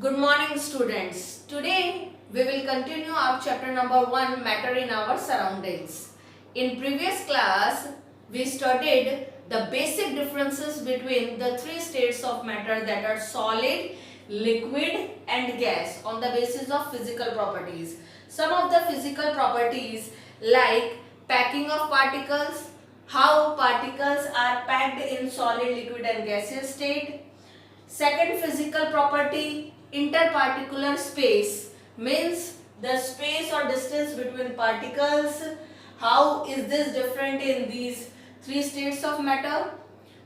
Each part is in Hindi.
Good morning, students. Today we will continue our chapter number 1, Matter in Our Surroundings. In previous class, we studied the basic differences between the three states of matter, that are solid, liquid and gas, on the basis of physical properties. Some of the physical properties like packing of particles, how particles are packed in solid, liquid and gaseous state. Second physical property, interparticular space, means the space or distance between particles. How is this different in these three states of matter?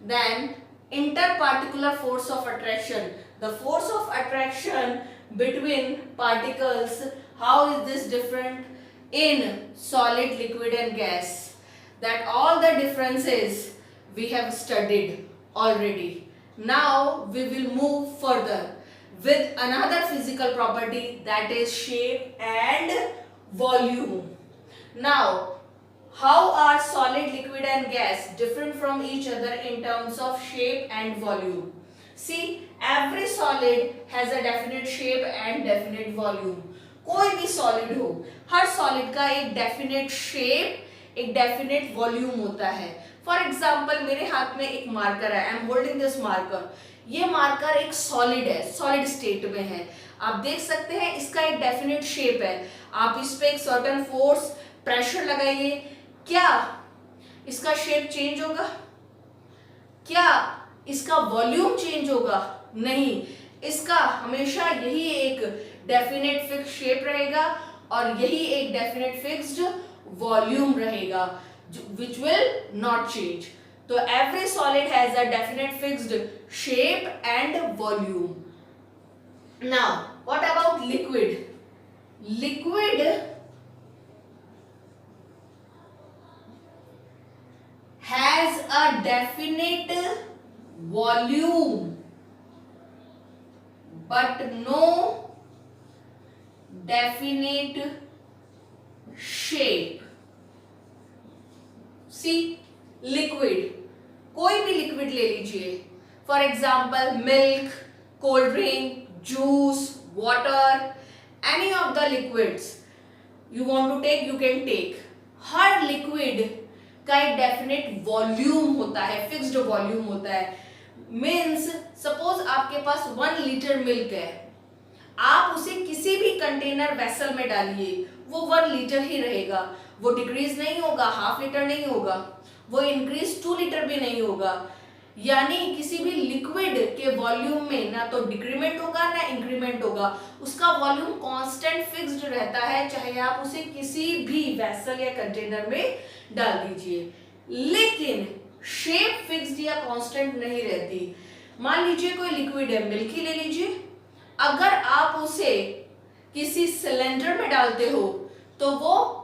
Then interparticular force of attraction, the force of attraction between particles. How is this different in solid, liquid and gas? That all the differences we have studied already. Now we will move further with another physical property, that is shape and volume. Now, how are solid, liquid and gas different from each other in terms of shape and volume? See, every solid has a definite shape and definite volume. कोई भी solid हो, हर solid का एक definite shape, एक definite volume होता है. फॉर एग्जाम्पल मेरे हाथ में एक मार्कर है, I am holding this marker. ये मार्कर एक सॉलिड है, सॉलिड स्टेट में है. आप देख सकते हैं इसका एक डेफिनेट शेप है. आप इस पे एक सर्टेन फोर्स, प्रेशर लगाइए, क्या इसका शेप चेंज होगा? क्या इसका वॉल्यूम चेंज होगा? नहीं, इसका हमेशा यही एक डेफिनेट फिक्स शेप रहेगा और यही एक डेफिनेट फिक्स्ड वॉल्यूम रहेगा, which will not change. So every solid has a definite fixed shape and volume. Now, what about liquid? Liquid has a definite volume but no definite shape. See liquid, कोई भी लिक्विड ले लीजिए, for example milk, cold drink, juice, water, any of the liquids you want to take, you can take. हर लिक्विड का एक डेफिनेट वॉल्यूम होता है, फिक्स्ड वॉल्यूम होता है. मीन्स सपोज आपके पास 1 लीटर मिल्क है, आप उसे किसी भी कंटेनर वेसल में डालिए, वो 1 लीटर ही रहेगा. वो डिक्रीज नहीं होगा, हाफ लीटर नहीं होगा, वो इंक्रीज 2 लीटर भी नहीं होगा. यानी किसी भी लिक्विड के वॉल्यूम में ना तो डिक्रीमेंट होगा ना इंक्रीमेंट होगा, उसका वॉल्यूम कांस्टेंट फिक्स्ड रहता है, चाहे आप उसे किसी भी वेसल या कंटेनर में डाल दीजिए. लेकिन शेप फिक्स्ड या कांस्टेंट नहीं रहती. मान लीजिए कोई लिक्विड है, मिल्क ही ले लीजिए, अगर आप उसे किसी सिलेंडर में डालते हो तो वो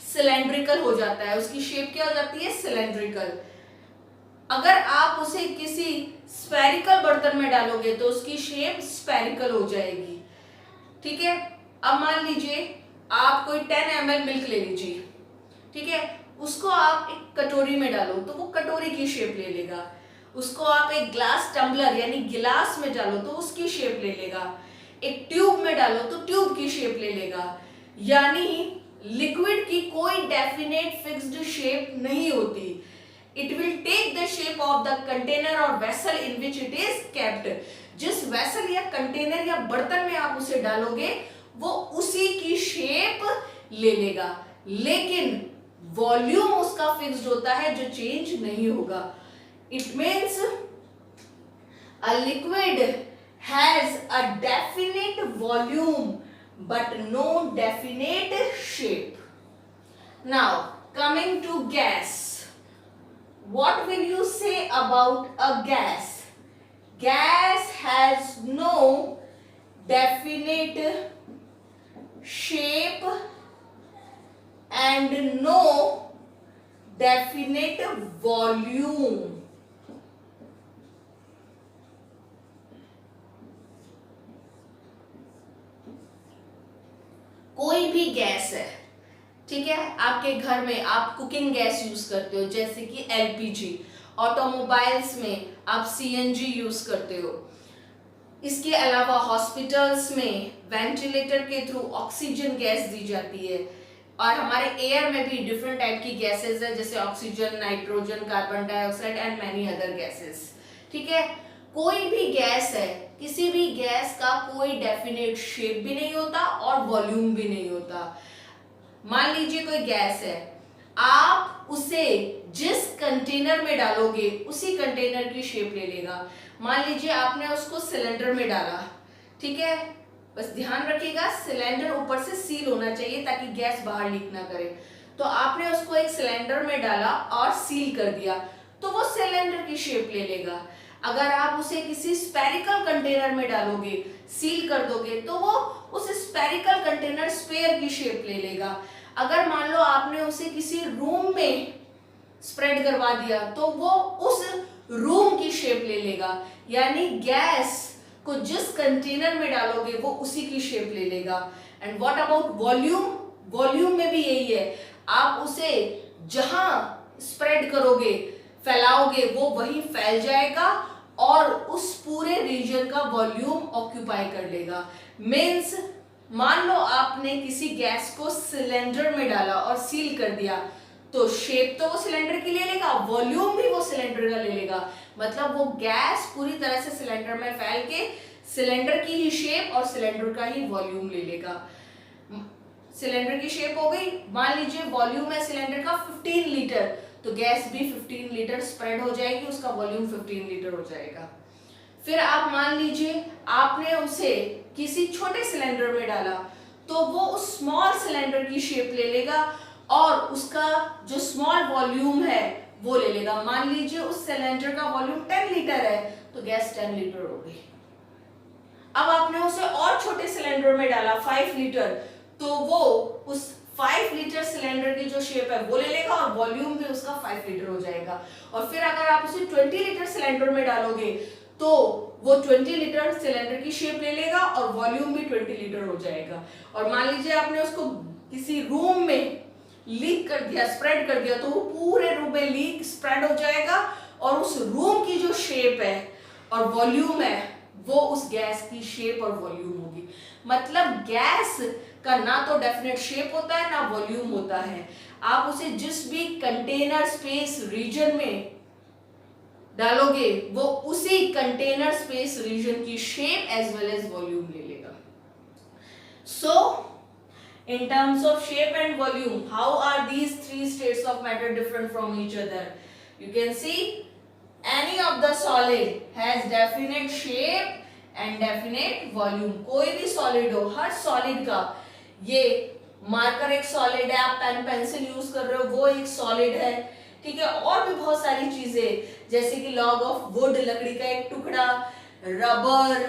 सिलेंड्रिकल हो जाता है, उसकी शेप क्या हो जाती है? सिलेंड्रिकल. अगर आप उसे किसी स्फेरिकल बर्तन में डालोगे तो उसकी शेप स्फेरिकल हो जाएगी. ठीक है. अब मान लीजिए आप कोई 10 ml मिल्क ले लीजिए, ठीक है, उसको आप एक कटोरी में डालो तो वो कटोरी की शेप ले लेगा. उसको आप एक ग्लास टम्बलर यानी गिलास में डालो तो उसकी शेप ले लेगा. एक ट्यूब में डालो तो ट्यूब की शेप ले लेगा. यानी लिक्विड की कोई डेफिनेट फिक्स्ड शेप नहीं होती. It will take the shape of the container or vessel in which it is kept. जिस वेसल या कंटेनर या बर्तन में आप उसे डालोगे वो उसी की शेप ले लेगा, लेकिन वॉल्यूम उसका फिक्स्ड होता है जो चेंज नहीं होगा. It means a liquid has a definite volume but no definite shape. Now coming to gas, what will you say about a gas? Gas has no definite shape and no definite volume. कोई भी गैस है, ठीक है, आपके घर में आप कुकिंग गैस यूज करते हो जैसे कि एलपीजी, ऑटोमोबाइल्स में आप सीएनजी यूज करते हो. इसके अलावा हॉस्पिटल्स में वेंटिलेटर के थ्रू ऑक्सीजन गैस दी जाती है, और हमारे एयर में भी डिफरेंट टाइप की गैसेस है, जैसे oxygen, nitrogen, carbon dioxide and many other gases. ठीक है, कोई भी गैस है, किसी भी गैस का कोई डेफिनेट शेप भी नहीं होता और वॉल्यूम भी नहीं होता। मान लीजिए कोई गैस है, आप उसे जिस कंटेनर में डालोगे उसी कंटेनर की शेप ले लेगा। मान लीजिए आपने उसको सिलेंडर में डाला, ठीक है, बस ध्यान रखिएगा सिलेंडर ऊपर से सील होना चाहिए ताकि गैस बाहर लीक ना करे। तो आपने उसको एक सिलेंडर में डाला और सील कर दिया, तो वो सिलेंडर की शेप ले लेगा। अगर आप उसे किसी स्फेरिकल कंटेनर में डालोगे, सील कर दोगे, तो वो उस स्फेरिकल कंटेनर स्फेयर की शेप ले लेगा। अगर मान लो आपने उसे किसी रूम में स्प्रेड करवा दिया, तो वो उस रूम की शेप ले लेगा। यानी गैस को जिस कंटेनर में डालोगे वो उसी की शेप ले लेगा। And what about volume? Volume में भी यही है, आप उसे जहां स्प्रेड करोगे, फैलाओगे, वो वहीं फैल जाएगा और उस पूरे रीजन का वॉल्यूम ऑक्यूपाई कर लेगा। मीन्स मान लो आपने किसी गैस को सिलेंडर में डाला और सील कर दिया, तो शेप तो वो सिलेंडर की ले लेगा, वॉल्यूम भी वो सिलेंडर का ले लेगा। मतलब वो गैस पूरी तरह से सिलेंडर में फैल के सिलेंडर की ही शेप और सिलेंडर का ही वॉल्यूम ले लेगा। सिलेंडर की शेप हो गई, मान लीजिए वॉल्यूम है सिलेंडर का 15 लीटर, तो गैस भी 15 लीटर स्प्रेड हो जाएगी, उसका वॉल्यूम 15 लीटर हो जाएगा। फिर आप मान लीजिए आपने उसे किसी छोटे सिलेंडर में डाला, तो वो उस स्मॉल सिलेंडर की शेप ले लेगा और उसका जो स्मॉल वॉल्यूम है वो ले लेगा। मान लीजिए उस सिलेंडर का वॉल्यूम 10 लीटर है, तो गैस 10 लीटर हो गई। अब आपने उसे और छोटे सिलेंडर में डाला 5 लीटर, तो वो उस 5 लीटर सिलेंडर की जो शेप है वो ले लेगा और वॉल्यूम भी उसका 5 लीटर हो जाएगा। और फिर अगर आप उसे 20 लीटर सिलेंडर में डालोगे, तो वो 20 लीटर सिलेंडर की शेप ले लेगा और वॉल्यूम भी 20 लीटर हो जाएगा। और मान लीजिए आपने उसको किसी रूम में लीक कर दिया, स्प्रेड कर दिया, तो वो पूरे रूम में लीक स्प्रेड हो जाएगा और उस रूम की जो शेप है और वॉल्यूम है वो उस गैस की शेप और वॉल्यूम होगी। मतलब गैस का ना तो डेफिनेट शेप होता है ना वॉल्यूम होता है। आप उसे जिस भी कंटेनर स्पेस रीजन में डालोगे वो उसी कंटेनर स्पेस रीजन की shape as well as volume ले लेगा। सो in terms of shape and volume, how are these three states of matter different from each other? You can see any of the solid has definite shape and definite volume. कोई भी solid हो, हर solid का, ये मार्कर एक solid है, आप पेन पेंसिल यूज कर रहे हो वो एक solid है, ठीक है। और भी बहुत सारी चीजें जैसे कि log of wood, लकड़ी का एक टुकड़ा, रबर,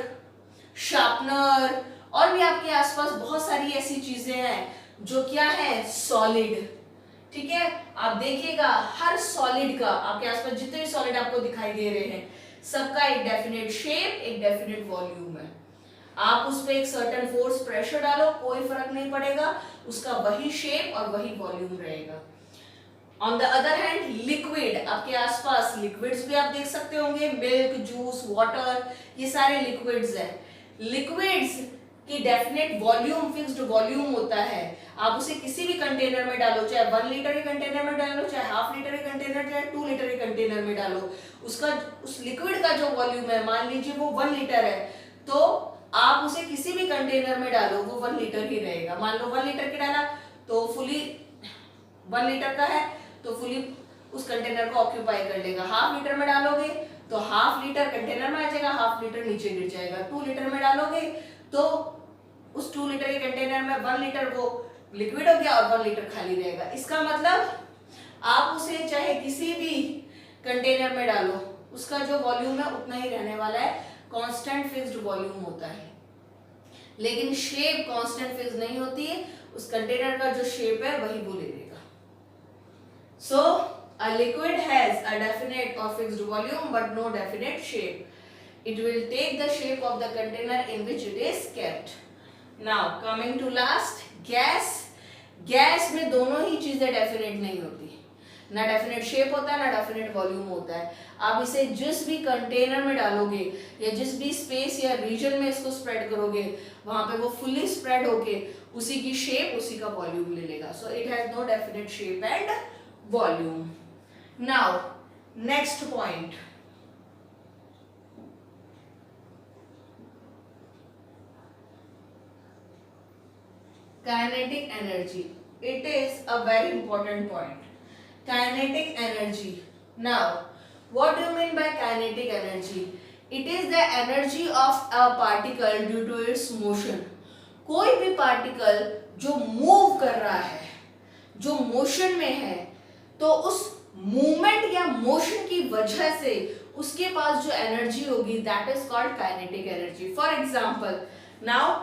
शार्पनर, और भी आपके आसपास बहुत सारी ऐसी चीजें हैं जो क्या है सॉलिड, ठीक है। आप देखिएगा हर सॉलिड का, आपके आसपास जितने भी सॉलिड आपको दिखाई दे रहे हैं, सबका एक डेफिनेट शेप, एक डेफिनेट वॉल्यूम है। आप उस पर एक सर्टेन फोर्स प्रेशर डालो, कोई फर्क नहीं पड़ेगा, उसका वही शेप और वही वॉल्यूम रहेगा। On the other hand liquid, आपके आसपास लिक्विड्स भी आप देख सकते होंगे, मिल्क, जूस, वाटर, ये सारे लिक्विड्स हैं। लिक्विड्स की डेफिनेट वॉल्यूम, फिक्स्ड वॉल्यूम होता है। आप उसे किसी भी कंटेनर में डालो, चाहे 1 लीटर के कंटेनर में डालो, चाहे हाफ लीटर के कंटेनर, चाहे 2 लीटर के कंटेनर में डालो, उसका उस लिक्विड का जो वॉल्यूम है, मान लीजिए वो 1 लीटर है, तो आप उसे किसी भी कंटेनर में डालो वो 1 लीटर ही रहेगा। मान लो 1 लीटर की डाला तो फुली 1 लीटर का है तो फुली उस कंटेनर को ऑक्यूपाई कर लेगा। हाफ लीटर में डालोगे तो हाफ लीटर कंटेनर में आ जाएगा, हाफ लीटर नीचे गिर जाएगा। 2 लीटर में डालोगे तो उस 2 लीटर के कंटेनर में 1 लीटर वो लिक्विड हो गया और 1 लीटर खाली रहेगा। इसका मतलब आप उसे चाहे किसी भी कंटेनर में डालो, उसका जो वॉल्यूम है उतना ही रहने वाला है, कांस्टेंट फिक्स्ड वॉल्यूम होता है। लेकिन शेप कांस्टेंट फिक्स नहीं होती है, उस कंटेनर का जो शेप है वही वो ले लेगा। So a liquid has a definite or fixed volume but no definite shape. It will take the shape of the container in which it is kept. Now coming to last, gas. Gas में दोनों ही चीजें डेफिनेट नहीं होती। ना डेफिनेट शेप होता है ना डेफिनेट वॉल्यूम होता है। आप इसे जिस भी कंटेनर में डालोगे या जिस भी स्पेस या रीजन में इसको स्प्रेड करोगे वहां पे वो फुल्ली स्प्रेड होके उसी की शेप उसी का वॉल्यूम ले लेगा। So it has no definite shape and volume. Now next point, kinetic energy. It is a very important point. Kinetic energy. Now, what do you mean by kinetic energy? It is the energy of a particle due to its motion. कोई भी पार्टिकल जो मूव कर रहा है, जो मोशन में है, तो उस मूवमेंट या मोशन की वजह से उसके पास जो एनर्जी होगी that is called kinetic energy. For example, now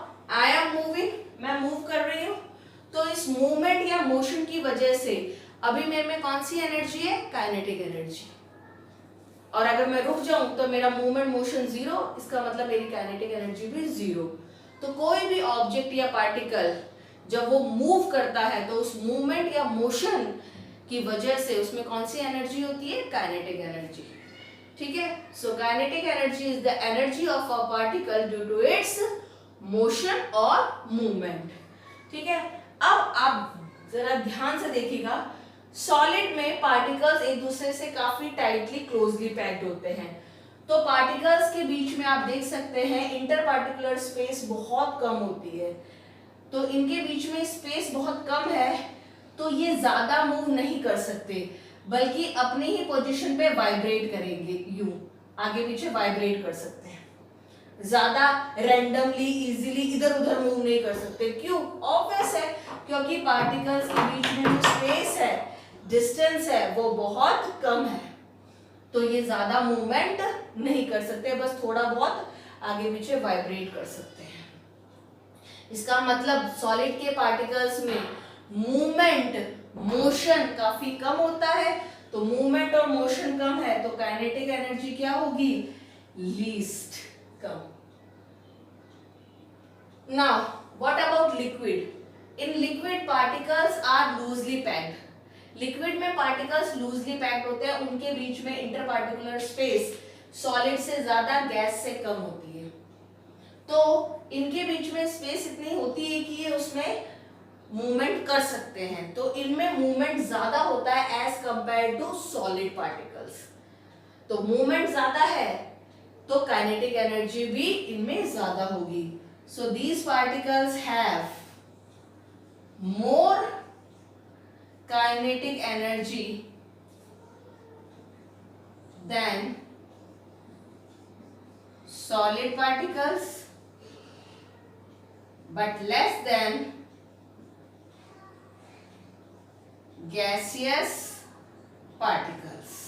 I am moving, मैं मूव कर रही हूँ, तो इस मूवमेंट या मोशन की वजह से अभी मेरे में कौन सी एनर्जी है? Kinetic energy. और अगर मैं रुक जाऊं तो मेरा मूवमेंट मोशन जीरो, इसका मतलब मेरी काइनेटिक एनर्जी भी जीरो। तो कोई भी ऑब्जेक्ट या पार्टिकल जब वो मूव करता है तो उस मूवमेंट या मोशन की वजह से उसमें कौन सी एनर्जी होती है? Kinetic energy. ठीक है, so kinetic energy is the energy of a particle due to its motion और मूवमेंट। ठीक है, अब आप जरा ध्यान से देखिएगा, सॉलिड में पार्टिकल्स एक दूसरे से काफी टाइटली क्लोजली पैक्ड होते हैं। तो पार्टिकल्स के बीच में आप देख सकते हैं इंटर पार्टिकुलर स्पेस बहुत कम होती है। तो इनके बीच में स्पेस बहुत कम है, तो ये ज्यादा मूव नहीं कर सकते, बल्कि अपनी ही पोजीशन पे वाइब्रेट करेंगे, यूं आगे पीछे वाइब्रेट कर सकते हैं। ज्यादा रैंडमली इजीली इधर उधर मूव नहीं कर सकते। क्यों? ऑब्वियस है, क्योंकि पार्टिकल्स के बीच में जो स्पेस है, डिस्टेंस है, वो बहुत कम है, तो ये ज्यादा मूवमेंट नहीं कर सकते, बस थोड़ा बहुत आगे पीछे वाइब्रेट कर सकते हैं। इसका मतलब सॉलिड के पार्टिकल्स में मूवमेंट मोशन काफी कम होता है, तो मूवमेंट और मोशन कम है तो काइनेटिक एनर्जी क्या होगी? Least come. Now, what about liquid? In liquid, particles are loosely packed. Liquid में पार्टिकल्स लूजली पैक्ड होते हैं, उनके बीच में इंटरपार्टिकुलर स्पेस सॉलिड से ज्यादा, गैस से कम होती है। तो इनके बीच में स्पेस इतनी होती है कि ये उसमें मूवमेंट कर सकते हैं, तो इनमें मूवमेंट ज्यादा होता है as compare to solid particles. तो मूवमेंट ज्यादा है तो काइनेटिक एनर्जी भी इनमें ज्यादा होगी। So these particles have more kinetic energy than solid particles, but less than gaseous particles.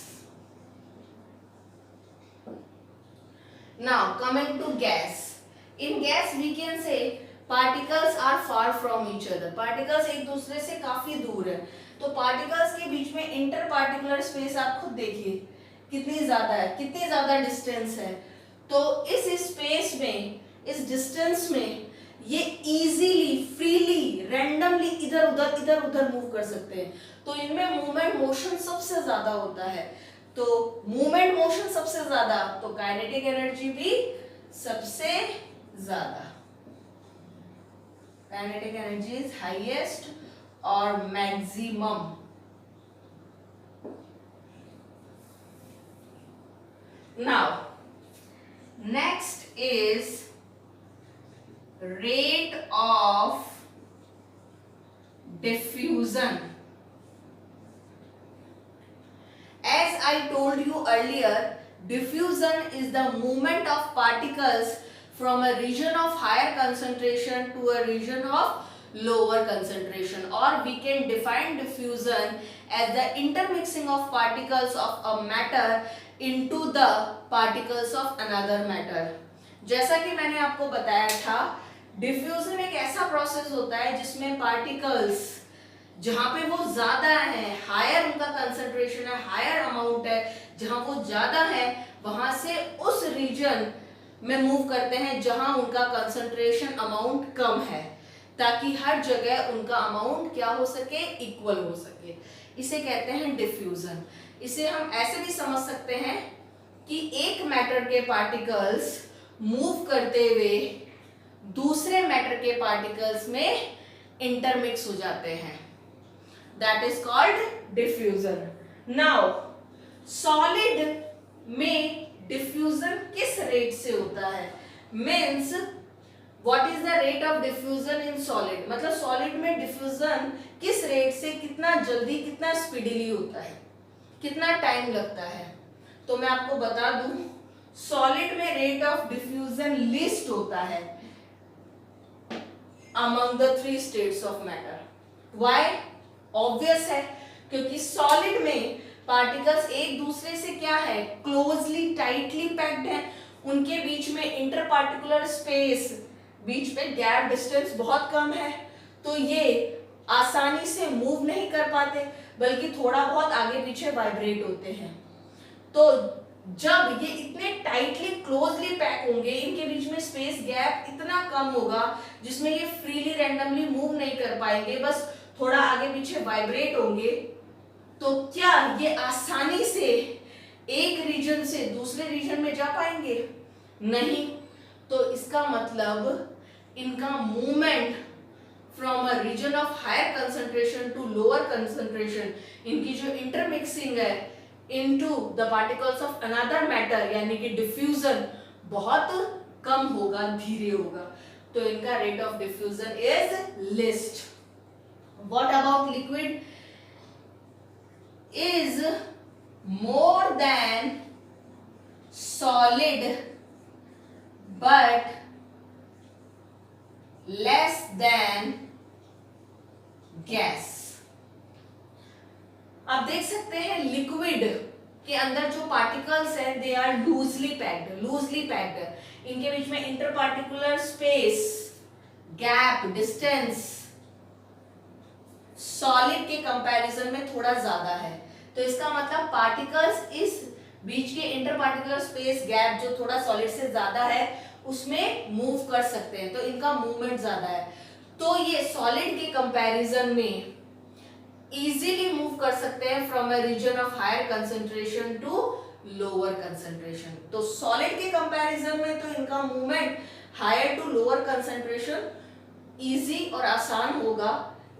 Now coming to gas. In gas we can say particles are far from each other. Particles एक दूसरे से काफी दूर है, तो particles के बीच में इंटर पार्टिकुलर स्पेस आप खुद देखिए कितनी ज्यादा है, कितनी ज्यादा डिस्टेंस है। तो इस स्पेस में, इस डिस्टेंस में ये इजीली, फ्रीली, रैंडमली इधर उधर मूव कर सकते हैं। तो इनमें मूवमेंट मोशन सबसे ज्यादा होता है, तो मूवमेंट मोशन सबसे ज्यादा, तो काइनेटिक एनर्जी भी सबसे ज्यादा। काइनेटिक एनर्जी इज हाईएस्ट और maximum. Now next is rate of diffusion. As I told you earlier, diffusion is the movement of particles from a region of higher concentration to a region of lower concentration, or we can define diffusion as the intermixing of particles of a matter into the particles of another matter. जैसा कि मैंने आपको बताया था, डिफ्यूजन एक ऐसा प्रोसेस होता है जिसमें पार्टिकल्स जहां पे वो ज्यादा है, हायर उनका कंसंट्रेशन है, हायर अमाउंट है, जहां वो ज्यादा है वहां से उस रीजन में मूव करते हैं जहां उनका कंसंट्रेशन अमाउंट कम है, ताकि हर जगह उनका अमाउंट क्या हो सके? इक्वल हो सके। इसे कहते हैं डिफ्यूजन। इसे हम ऐसे भी समझ सकते हैं कि एक मैटर के पार्टिकल्स मूव करते हुए दूसरे मैटर के पार्टिकल्स में इंटरमिक्स हो जाते हैं, that is called diffusion. Now solid में डिफ्यूजन किस रेट से होता है, means what is the rate of diffusion in solid, मतलब सॉलिड में डिफ्यूजन किस रेट से, कितना जल्दी, कितना स्पीडीली होता है, कितना टाइम लगता है। तो मैं आपको बता दूं, सॉलिड में रेट ऑफ डिफ्यूजन लीस्ट होता है among the 3 states of matter. Why? Obvious है, क्योंकि सॉलिड में पार्टिकल्स एक दूसरे से क्या है, क्लोजली टाइटली पैक्ड है, उनके बीच में इंटर पार्टिकुलर स्पेस, बीच पे गैप डिस्टेंस बहुत कम है, तो ये आसानी से मूव नहीं कर पाते, बल्कि थोड़ा बहुत आगे पीछे वाइब्रेट होते हैं। तो जब ये इतने टाइटली क्लोजली पैक होंगे, इनके बीच में स्पेस गैप इतना कम होगा जिसमें ये फ्रीली रैंडमली मूव नहीं कर पाएंगे, बस थोड़ा आगे पीछे वाइब्रेट होंगे, तो क्या ये आसानी से एक रीजन से दूसरे रीजन में जा पाएंगे? नहीं। तो इसका मतलब इनका movement from a region of higher concentration to lower concentration, इनकी जो इंटरमिक्सिंग है into the particles of another matter, यानी कि डिफ्यूजन, बहुत कम होगा, धीरे होगा। तो इनका rate of diffusion is list. What about liquid? is more than solid but less than gas। आप देख सकते हैं लिक्विड के अंदर जो पार्टिकल्स हैं दे आर लूजली पैक्ड, इनके बीच में inter particular space, gap, distance solid के कंपैरिजन में थोड़ा ज्यादा है। तो इसका मतलब पार्टिकल्स इस बीच के इंटर पार्टिकुलर स्पेस गैप जो थोड़ा सॉलिड से ज्यादा है उसमें मूव कर सकते हैं, तो इनका मूवमेंट ज्यादा है। तो ये सॉलिड के कंपैरिजन में इजीली मूव कर सकते हैं from a region of higher concentration to lower concentration. तो सॉलिड के कंपैरिजन में तो इनका movement higher to lower concentration easy और आसान होगा,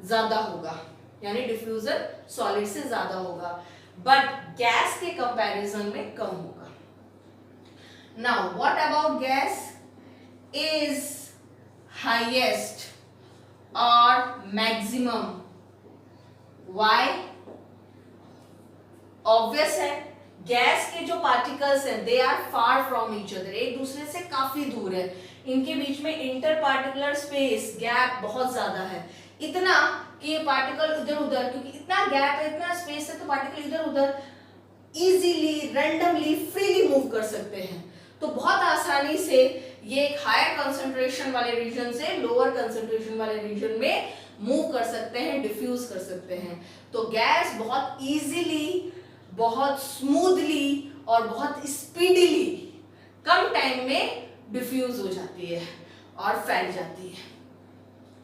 ज्यादा होगा, यानी डिफ्यूजन सॉलिड से ज्यादा होगा, बट गैस के कंपैरिजन में कम होगा। Now what about gas? Is highest और मैक्सिमम। व्हाई? ऑब्वियस है, गैस के जो पार्टिकल्स हैं they are far from each other, एक दूसरे से काफी दूर है, इनके बीच में इंटर पार्टिकुलर स्पेस गैप बहुत ज्यादा है, इतना कि ये पार्टिकल इधर उधर, क्योंकि इतना गैप है, इतना स्पेस है, तो पार्टिकल इधर उधर इजीली, रैंडमली, फ्रीली मूव कर सकते हैं। तो बहुत आसानी से ये एक हायर कंसंट्रेशन वाले रीजन से लोअर कंसंट्रेशन वाले रीजन में मूव कर सकते हैं, डिफ्यूज कर सकते हैं। तो गैस बहुत इजीली, बहुत स्मूथली और बहुत स्पीडीली कम टाइम में डिफ्यूज हो जाती है और फैल जाती है।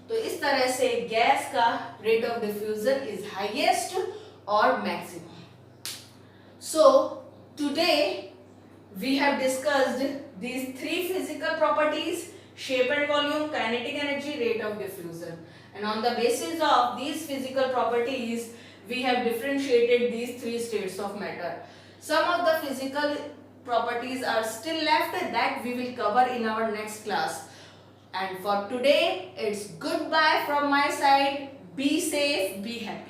तो इस तरह से गैस का rate of diffusion is highest और maximum. So today we have discussed these 3 physical properties: shape and volume, kinetic energy, rate of diffusion, and on the basis of these physical properties we have differentiated these 3 states of matter. Some of the physical properties are still left that we will cover in our next class. And for today it's goodbye from my side. Be safe, be happy.